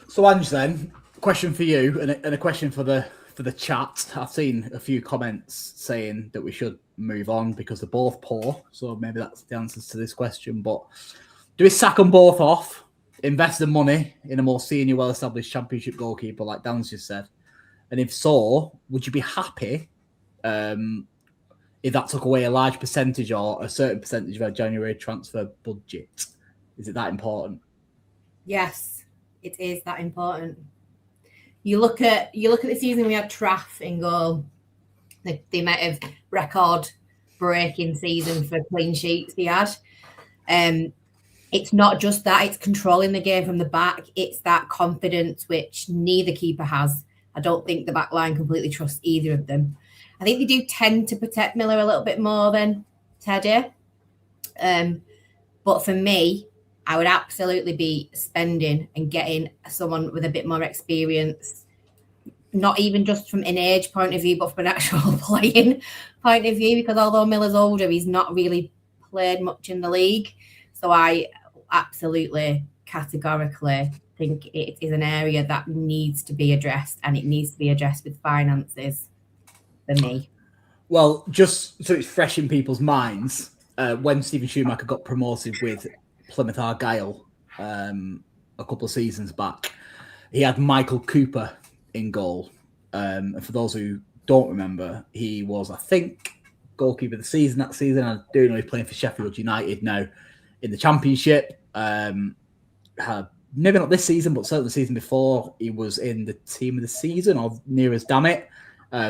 So, Ange, then, question for you and a question for the chat. I've seen a few comments saying that we should move on because they're both poor. So maybe that's the answers to this question. But do we sack them both off, invest the money in a more senior, well-established championship goalkeeper like Dan's just said? And if so, would you be happy if that took away a large percentage or a certain percentage of our January transfer budget? Is it that important? Yes, it is that important. You look at the season we had Traff in goal, the amount of record-breaking season for clean sheets he had. It's not just that, it's controlling the game from the back. It's that confidence which neither keeper has. I don't think the back line completely trusts either of them. I think they do tend to protect Miller a little bit more than Teddy. But for me, I would absolutely be spending and getting someone with a bit more experience, not even just from an age point of view, but from an actual playing point of view, because although Miller's older, he's not really played much in the league. So I absolutely, categorically think it is an area that needs to be addressed, and it needs to be addressed with finances for me. Well, just so it's fresh in people's minds, when Steven Schumacher got promoted with Plymouth Argyle a couple of seasons back, he had Michael Cooper in goal. And for those who don't remember, he was, I think, goalkeeper of the season that season. I do know he's playing for Sheffield United now in the Championship. Maybe not this season, but certainly the season before, he was in the team of the season, or near as damn it.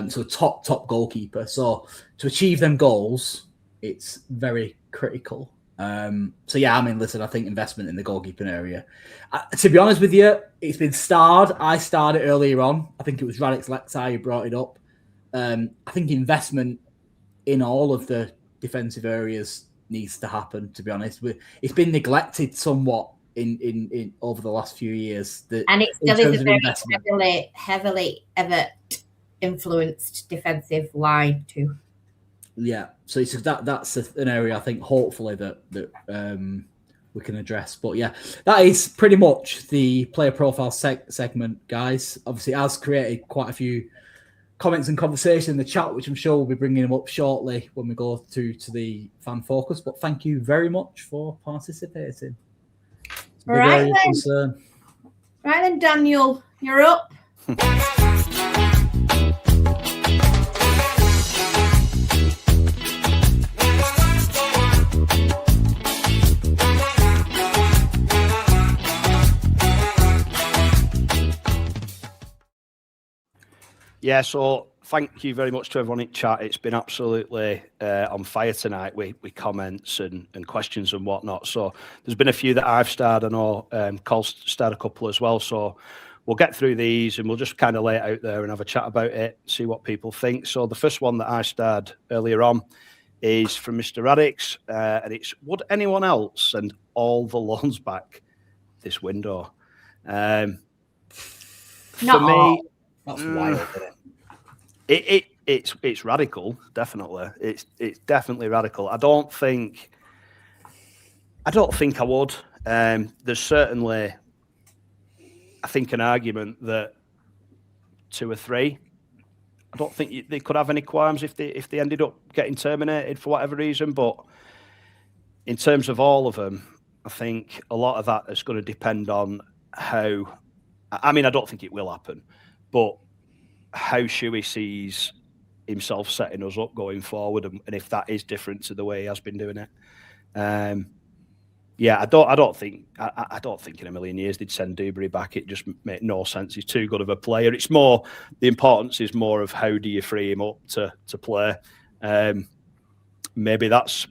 So top goalkeeper. So to achieve them goals, it's very critical. So yeah, I mean, listen, I think investment in the goalkeeping area. To be honest with you, it's been starred. I starred it earlier on. I think it was Radix Lexi who brought it up. I think investment in all of the defensive areas needs to happen. To be honest, it's been neglected somewhat in over the last few years. And it still is a very heavily ever influenced defensive line too. Yeah, so it's that's an area I think hopefully that we can address. But yeah, that is pretty much the player profile segment, guys. Obviously, it has created quite a few comments and conversation in the chat, which I'm sure we'll be bringing them up shortly when we go to the fan focus. But thank you very much for participating. Right then, Daniel, you're up. Yeah, so thank you very much to everyone in chat. It's been absolutely on fire tonight with comments and questions and whatnot. So there's been a few that I've starred. I know Cole's starred a couple as well. So we'll get through these and we'll just kind of lay it out there and have a chat about it, see what people think. So the first one that I starred earlier on is from Mr. Radix, and it's, would anyone else send all the loans back this window? For me, that's wild, isn't it? It's radical, definitely. It's definitely radical. I don't think I would. There's certainly, I think, an argument that 2 or 3. I don't think they could have any qualms if they ended up getting terminated for whatever reason. But in terms of all of them, I think a lot of that is going to depend on how. I mean, I don't think it will happen, but how Shuey sees himself setting us up going forward, and if that is different to the way he has been doing it. Yeah, I don't think in a million years they'd send Dewberry back. It just makes no sense. He's too good of a player. It's more, the importance is more of how do you free him up to play. Maybe that's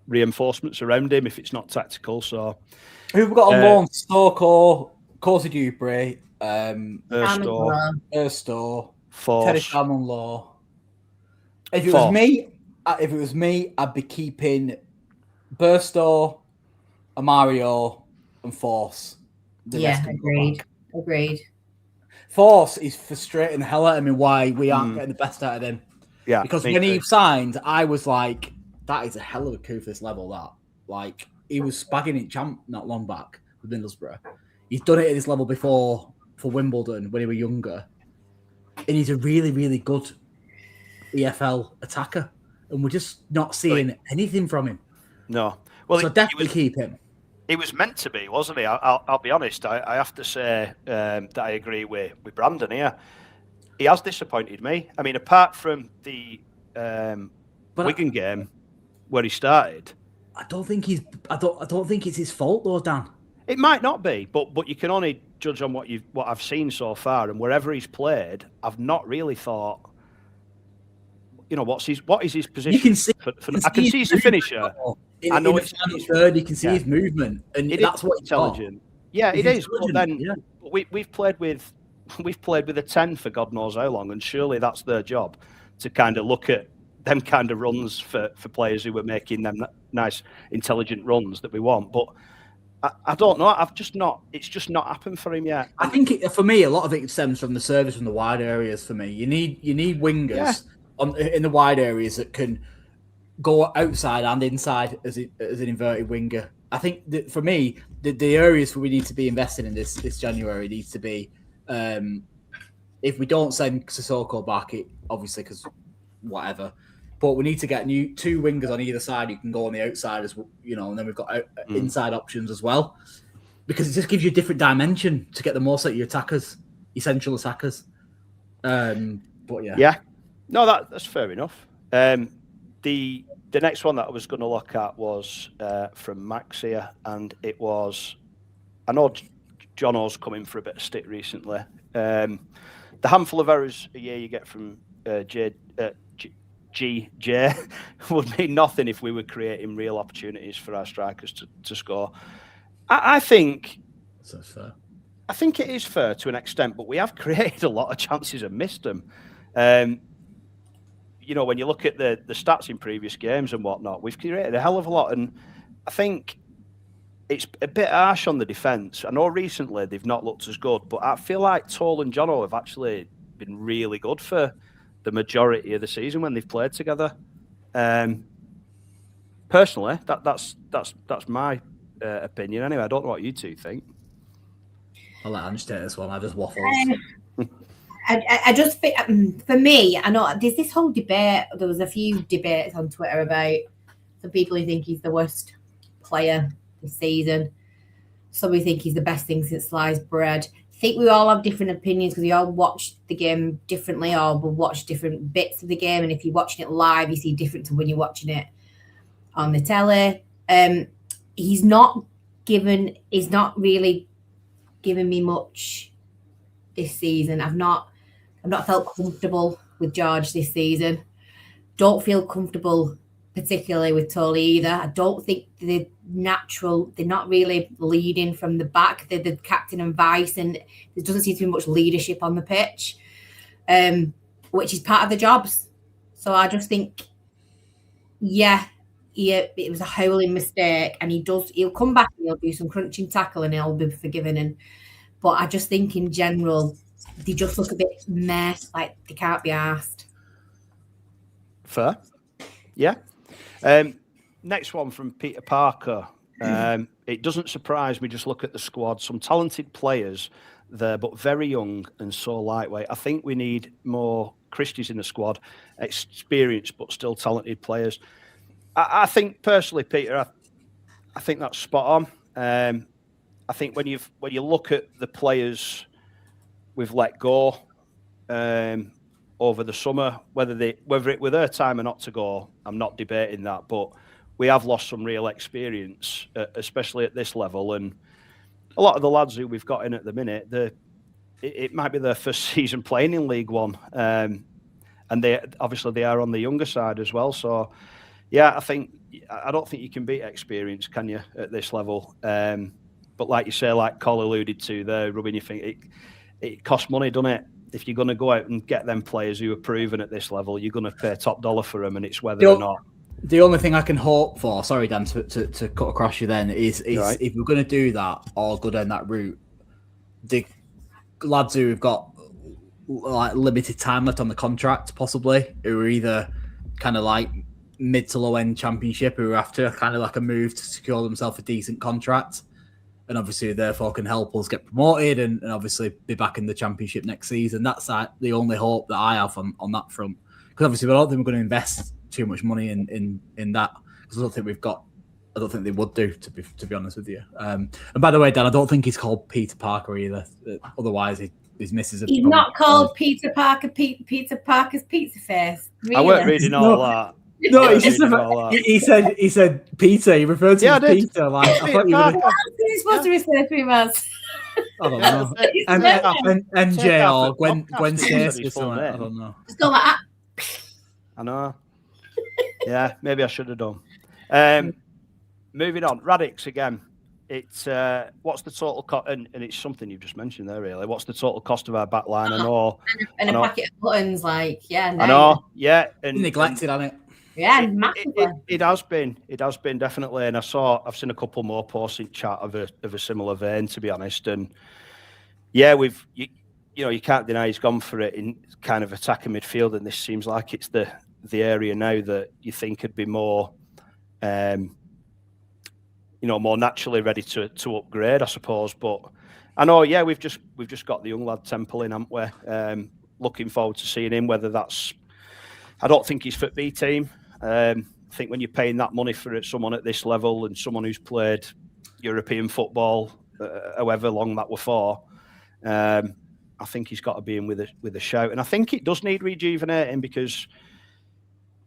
reinforcements around him if it's not tactical. So who've we got on loan? Stoker, Cozy Dewberry, Ersto, Teddy Salmon-Law. If it was me, I'd be keeping Burstow, Amario, and Force. Yeah, agreed. Force is frustrating the hell out of me why we aren't getting the best out of him. Yeah, because when he signed, I was like, that is a hell of a coup for this level. That, like, he was spagging it champ not long back with Middlesbrough. He's done it at this level before for Wimbledon when he was younger. And he's a really, really good EFL attacker. And we're just not seeing anything from him. No. Well, so definitely keep him. He was meant to be, wasn't he? I'll be honest. I have to say that I agree with Brandon here. He has disappointed me. I mean, apart from the Wigan game where he started, I don't think it's his fault though, Dan. It might not be, but you can only judge on what I've seen so far, and wherever he's played, I've not really thought. You know, what is his position? You can see. I can see he's a finisher. I know it's third. You can see his movement, and that's what intelligent. Yeah, it is. But then we've played with a 10 for God knows how long, and surely that's their job to kind of look at them kind of runs for players who were making them nice, intelligent runs that we want. But I don't know. It's just not happened for him yet. I think for me, a lot of it stems from the service from the wide areas. For me, you need wingers in the wide areas that can go outside and inside as an inverted winger. I think that for me, the areas where we need to be investing in this January needs to be, if we don't send Sissoko back, it obviously because whatever, but we need to get 2 wingers on either side. You can go on the outside as well, and then we've got inside options as well, because it just gives you a different dimension to get the most out of your attackers, essential attackers. But yeah. No, that's fair enough. The next one that I was going to look at was from Max here, and it was, I know John O's come in for a bit of stick recently. The handful of errors a year you get from GJ would mean nothing if we were creating real opportunities for our strikers to score. I think that's fair. I think it is fair to an extent, but we have created a lot of chances and missed them. You know, when you look at the stats in previous games and whatnot, we've created a hell of a lot. And I think it's a bit harsh on the defence. I know recently they've not looked as good, but I feel like Toll and Jono have actually been really good for the majority of the season when they've played together. Personally, that's my opinion. Anyway, I don't know what you two think. I'll let Ange take this one. I just waffles. I just think, for me, I know there's this whole debate. There was a few debates on Twitter about some people who think he's the worst player this season. Some who think he's the best thing since sliced bread. I think we all have different opinions because we all watch the game differently, or we'll watch different bits of the game. And if you're watching it live, you see different to when you're watching it on the telly. He's not really given me much this season. I've not felt comfortable with George this season. Don't feel comfortable particularly with Tolley either. I don't think they're not really leading from the back. They're the captain and vice, and there doesn't seem to be much leadership on the pitch, which is part of the jobs. So I just think, it was a howling mistake, and he'll come back and he'll do some crunching tackle and he'll be forgiven. But I just think in general, they just look a bit meh, like they can't be asked. Fair. Yeah. Next one from Peter Parker. It doesn't surprise me, just look at the squad. Some talented players there, but very young and so lightweight. I think we need more Christies in the squad, experienced but still talented players. I think personally, Peter, I think that's spot on. I think when you look at the players we've let go over the summer, whether it were their time or not to go, I'm not debating that, but we have lost some real experience, especially at this level. And a lot of the lads who we've got in at the minute, it might be their first season playing in League One, and they are on the younger side as well. So, yeah, I don't think you can beat experience, can you, at this level? But like you say, like Cole alluded to there, Ruben, you think it costs money, doesn't it? If you're going to go out and get them players who are proven at this level, you're going to pay top dollar for them, and it's whether or not. The only thing I can hope for, sorry, Dan, to cut across you then, is right. If we're going to do that or go down that route, the lads who have got like limited time left on the contract, possibly, who are either kind of like mid to low end championship, who are after kind of like a move to secure themselves a decent contract, and obviously therefore can help us get promoted and obviously be back in the championship next season. That's the only hope that I have on that front. Because obviously I don't think we're going to invest too much money in that, because I don't think they would do, to be honest with you. And by the way, Dan, I don't think he's called Peter Parker either. Otherwise, his missus. He's not called Peter Parker. Peter Parker's Pizza Face. Really? I weren't reading all that. No, he said Peter. He referred to him as Peter. Like I thought you were. What else are you supposed to refer to him as? I don't know. MJ or Gwen Stacy or something. I don't know. Just go like that. I know. Yeah, maybe I should have done. Moving on, Radix again. It's what's the total cost? And it's something you've just mentioned there, really. What's the total cost of our back line? I know. And a packet of buttons, like, yeah. I know. Yeah. And neglected on it. Yeah, massively. It has been. It has been, definitely. And I've seen a couple more posts in chat of a similar vein, to be honest. And yeah, you can't deny he's gone for it in kind of attacking midfield, and this seems like it's the area now that you think could be more, more naturally ready to upgrade, I suppose. But I know, yeah, we've just got the young lad Temple in, haven't we? Looking forward to seeing him. Whether that's, I don't think he's fit B team. I think when you're paying that money for someone at this level and someone who's played European football, however long that were for, I think he's got to be in with a shout. And I think it does need rejuvenating, because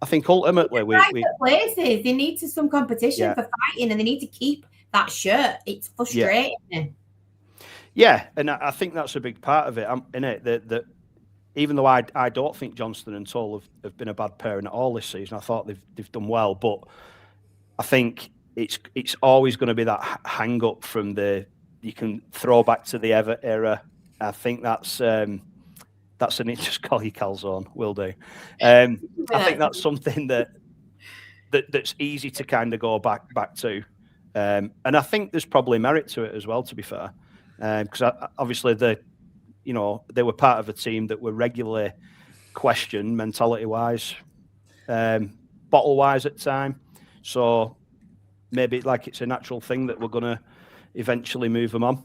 I think ultimately we places. They need some competition for fighting, and they need to keep that shirt. It's frustrating. Yeah, and I think that's a big part of it, isn't it? That even though I don't think Johnston and Tull have been a bad pairing at all this season, I thought they've done well, but I think it's always going to be that hang up from you can throw back to the Everett era. I think that's just call you calzone, will do. I think that's something that's easy to kind of go back to, and I think there's probably merit to it as well. To be fair, because obviously they were part of a team that were regularly questioned mentality-wise, bottle-wise at time. So maybe it's a natural thing that we're going to eventually move them on.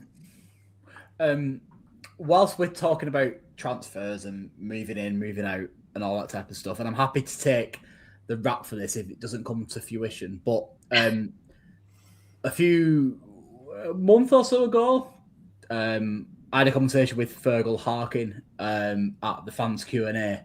Whilst we're talking about transfers and moving in, moving out, and all that type of stuff, and I'm happy to take the rap for this if it doesn't come to fruition, but a month or so ago, I had a conversation with Fergal Harkin at the fans Q&A.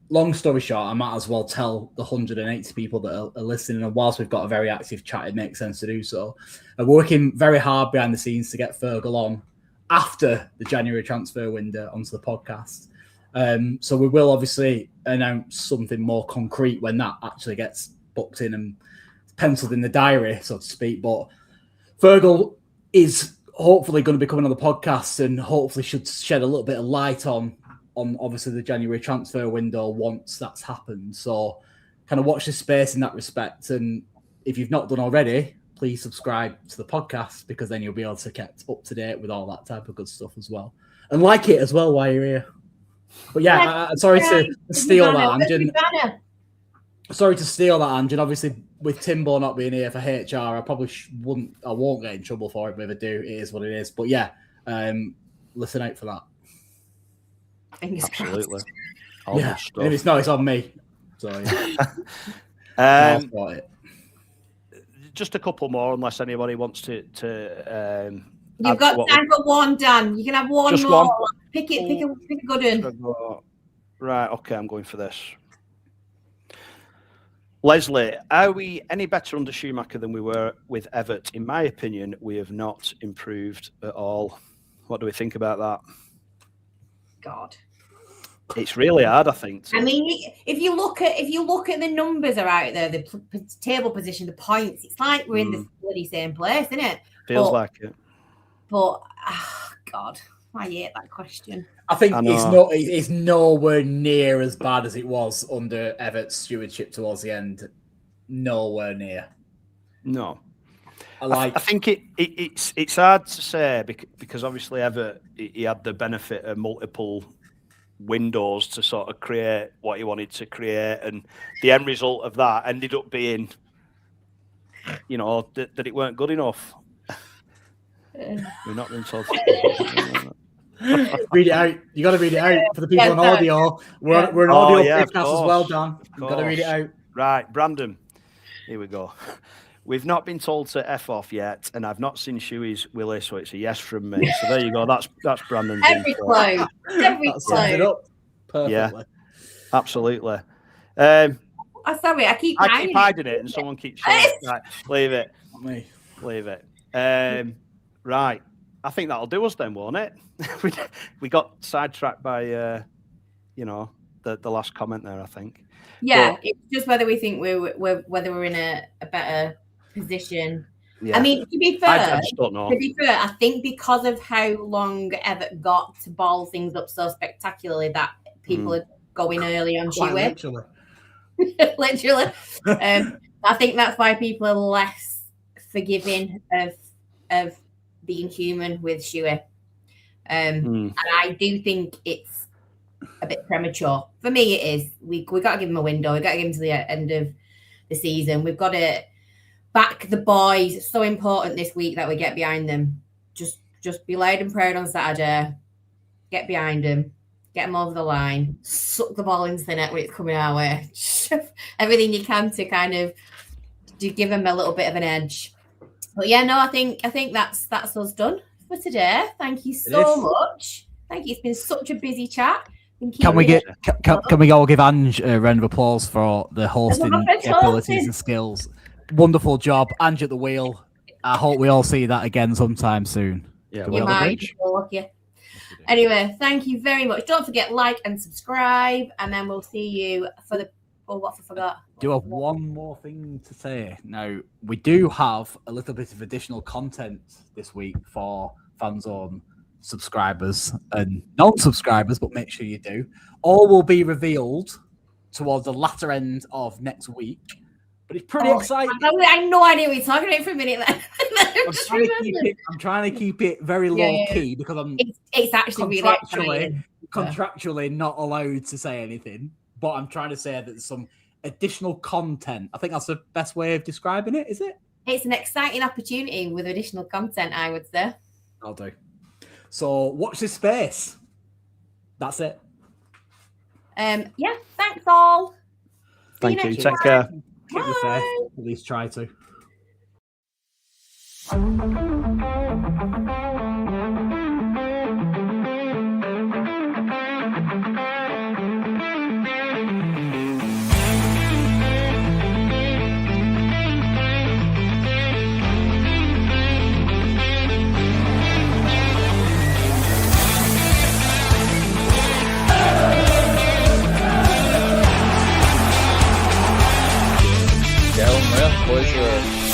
Long story short, I might as well tell the 180 people that are listening, and whilst we've got a very active chat, it makes sense to do so. We're working very hard behind the scenes to get Fergal on after the January transfer window onto the podcast. So we will obviously announce something more concrete when that actually gets booked in and penciled in the diary, so to speak. But Fergal is hopefully going to be coming on the podcast and hopefully should shed a little bit of light on obviously the January transfer window once that's happened. So kind of watch this space in that respect. And if you've not done already, please subscribe to the podcast, because then you'll be able to get up to date with all that type of good stuff as well. And like it as well while you're here. But sorry to steal that, Anjan. Sorry to steal that, Anjan. Obviously, with Timbo not being here for HR, I probably I won't get in trouble for it, but if I do, it is what it is. But listen out for that. Absolutely. If it's not, it's on me. So yeah. Just a couple more, unless anybody wants to. You've got time for one, Dan. You can have one just more. One. Pick a good one. Right. Okay, I'm going for this. Leslie, are we any better under Schumacher than we were with Everett? In my opinion, we have not improved at all. What do we think about that? God, it's really hard, I think. I mean, if you look at the numbers are out there, the table position, the points, it's like we're in the bloody same place, isn't it? Feels like it. But God, I hate that question. I think it's nowhere near as bad as it was under Everett's stewardship towards the end. Nowhere near. No. I think it's hard to say because obviously Everett, he had the benefit of multiple windows to sort of create what he wanted to create, and the end result of that ended up being, that it weren't good enough. We're not being told. Read it out. You got to read it out for the people on audio. We're an audio podcast as well, Dan. You've got to read it out. Right, Brandon. Here we go. We've not been told to F off yet, and I've not seen Shuey's Willie, so it's a yes from me. So there you go. That's Brandon's every clue. Every clue. Perfectly. Yeah, absolutely. Sorry, I keep hiding it, and someone keeps saying, right, leave it. Leave it. Right. I think that'll do us then, won't it? we got sidetracked by, the last comment there, I think. Yeah, but it's just whether we think whether we're in a better position. Yeah. I mean, to be fair, I just don't know. I think because of how long Everett got to ball things up so spectacularly that people are going early on Shuey. Literally. I think that's why people are less forgiving of being human with Shuey. And I do think it's a bit premature. For me, it is. We got to give him a window. We got to give him to the end of the season. We've got to back the boys. It's so important this week that we get behind them. Just be loud and proud on Saturday. Get behind them. Get them over the line. Suck the ball into the net when it's coming our way. Everything you can to kind of give them a little bit of an edge. But yeah, no, I think that's us done for today. Thank you so much. Thank you. It's been such a busy chat. Can we all give Ange a round of applause for the hosting abilities and skills? Wonderful job, Ange at the wheel. I hope we all see that again sometime soon. Yeah, you might. Anyway, thank you very much. Don't forget like and subscribe, and then we'll see you for the. Oh, what I forgot. Do have one more thing to say. Now, we do have a little bit of additional content this week for Fanzone subscribers and non-subscribers, but make sure you do. All will be revealed towards the latter end of next week. But it's pretty exciting. I had no idea what you're talking about for a minute. I'm trying to keep it very low key because it's actually contractually not allowed to say anything. But I'm trying to say that there's some additional content. I think that's the best way of describing it, is it? It's an exciting opportunity with additional content, I would say. I'll do. So watch this space. That's it. Yeah, thanks all. Thank you. Take care. Keep the faith. At least try to. Yeah, boys are